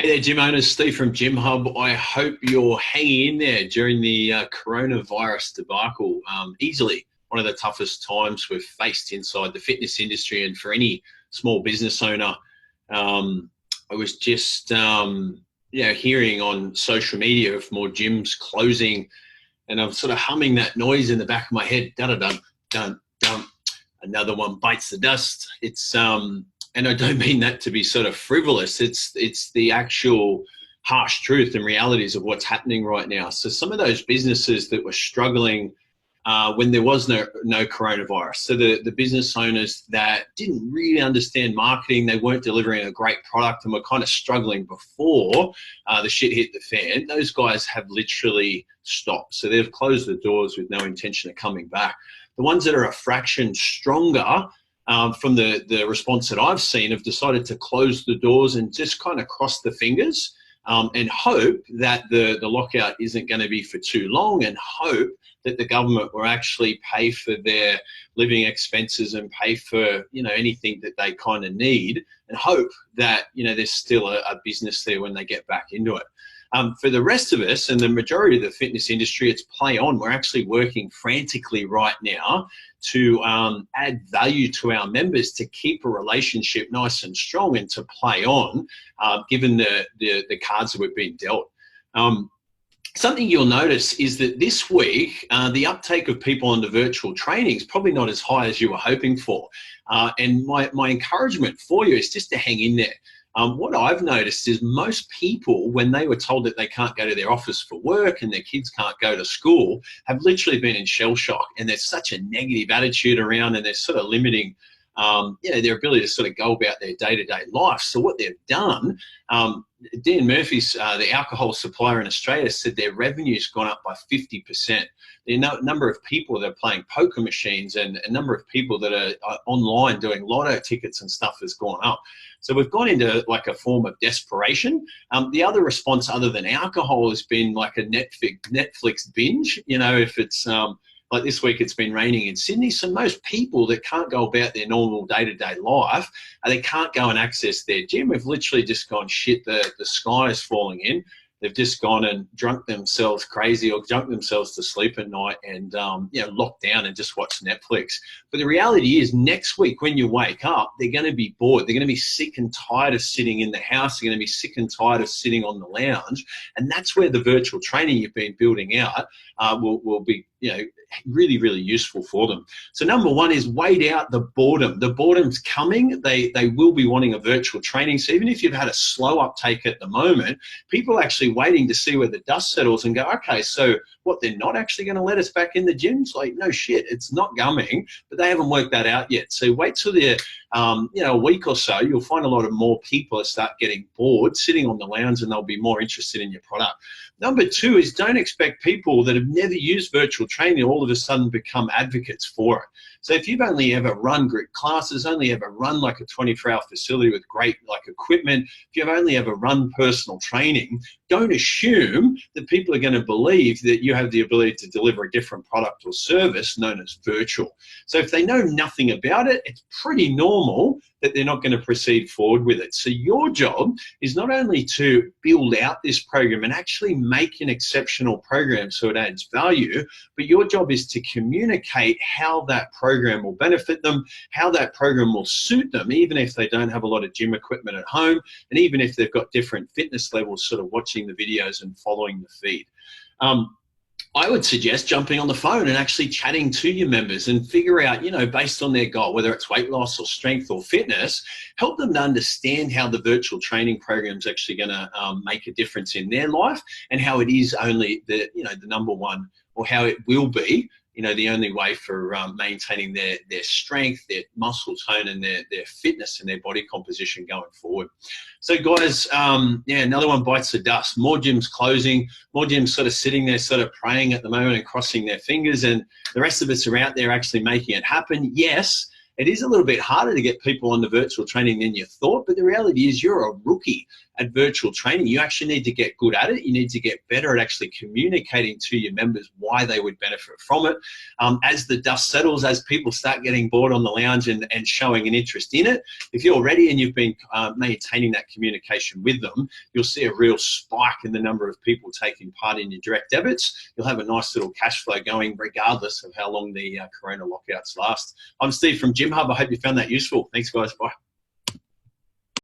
Hey there, gym owners. Steve from Gym Hub. I hope you're hanging in there during the coronavirus debacle. Easily one of the toughest times we've faced inside the fitness industry, and for any small business owner. I was just, hearing on social media of more gyms closing, and I'm sort of humming that noise in the back of my head. Dun dun dun dun. Another one bites the dust. And I don't mean that to be sort of frivolous. It's the actual harsh truth and realities of what's happening right now. So some of those businesses that were struggling when there was no coronavirus, so the business owners that didn't really understand marketing, they weren't delivering a great product and were kind of struggling before the shit hit the fan, those guys have literally stopped. So they've closed the doors with no intention of coming back. The ones that are a fraction stronger, from the response that I've seen, have decided to close the doors and just kind of cross the fingers and hope that the lockout isn't going to be for too long, and hope that the government will actually pay for their living expenses and pay for, anything that they kind of need, and hope that, there's still a business there when they get back into it. For the rest of us and the majority of the fitness industry, it's play on. We're actually working frantically right now to add value to our members, to keep a relationship nice and strong, and to play on, given the cards that we've been dealt. Something you'll notice is that this week, the uptake of people on the virtual training is probably not as high as you were hoping for. And my encouragement for you is just to hang in there. What I've noticed is most people, when they were told that they can't go to their office for work and their kids can't go to school, have literally been in shell shock. And there's such a negative attitude around, and they're sort of limiting their ability to sort of go about their day-to-day life. So what they've done, Dan Murphy's, the alcohol supplier in Australia, said their revenue's gone up by 50%. The number of people that are playing poker machines and a number of people that are online doing lotto tickets and stuff has gone up. So we've gone into like a form of desperation. The other response other than alcohol has been like a Netflix binge. If it's like this week, it's been raining in Sydney. So most people that can't go about their normal day-to-day life, they can't go and access their gym. Have literally just gone, shit, the sky is falling in. They've just gone and drunk themselves crazy or drunk themselves to sleep at night and, locked down and just watched Netflix. But the reality is, next week when you wake up, they're going to be bored. They're going to be sick and tired of sitting in the house. They're going to be sick and tired of sitting on the lounge. And that's where the virtual training you've been building out will be, really, really useful for them. So number one is wait out the boredom. The boredom's coming. They will be wanting a virtual training. So even if you've had a slow uptake at the moment, people are actually waiting to see where the dust settles and go, okay, so what, they're not actually going to let us back in the gyms? Like, no shit, it's not coming, but they haven't worked that out yet. So wait till they're, a week or so, you'll find a lot of more people start getting bored sitting on the lounge, and they'll be more interested in your product. Number two is don't expect people that have never used virtual training all of a sudden become advocates for it. So if you've only ever run group classes, only ever run like a 24-hour facility with great equipment, if you've only ever run personal training, don't assume that people are going to believe that you have the ability to deliver a different product or service known as virtual. So if they know nothing about it, it's pretty normal that they're not going to proceed forward with it. So your job is not only to build out this program and actually make an exceptional program so it adds value, but your job is to communicate how that program will benefit them, how that program will suit them, even if they don't have a lot of gym equipment at home, and even if they've got different fitness levels, sort of watching the videos and following the feed. I would suggest jumping on the phone and actually chatting to your members and figure out, based on their goal, whether it's weight loss or strength or fitness, help them to understand how the virtual training program is actually going to make a difference in their life, and how it is only the number one, or how it will be, the only way for maintaining their strength, their muscle tone, and their fitness and their body composition going forward. So guys, another one bites the dust. More gyms closing, more gyms sort of sitting there sort of praying at the moment and crossing their fingers, and the rest of us are out there actually making it happen. Yes, it is a little bit harder to get people on the virtual training than you thought, but the reality is you're a rookie at virtual training, you actually need to get good at it. You need to get better at actually communicating to your members why they would benefit from it. As the dust settles, as people start getting bored on the lounge and showing an interest in it, if you're ready and you've been maintaining that communication with them, you'll see a real spike in the number of people taking part in your direct debits. You'll have a nice little cash flow going regardless of how long the Corona lockouts last. I'm Steve from Gym Hub. I hope you found that useful. Thanks, guys. Bye.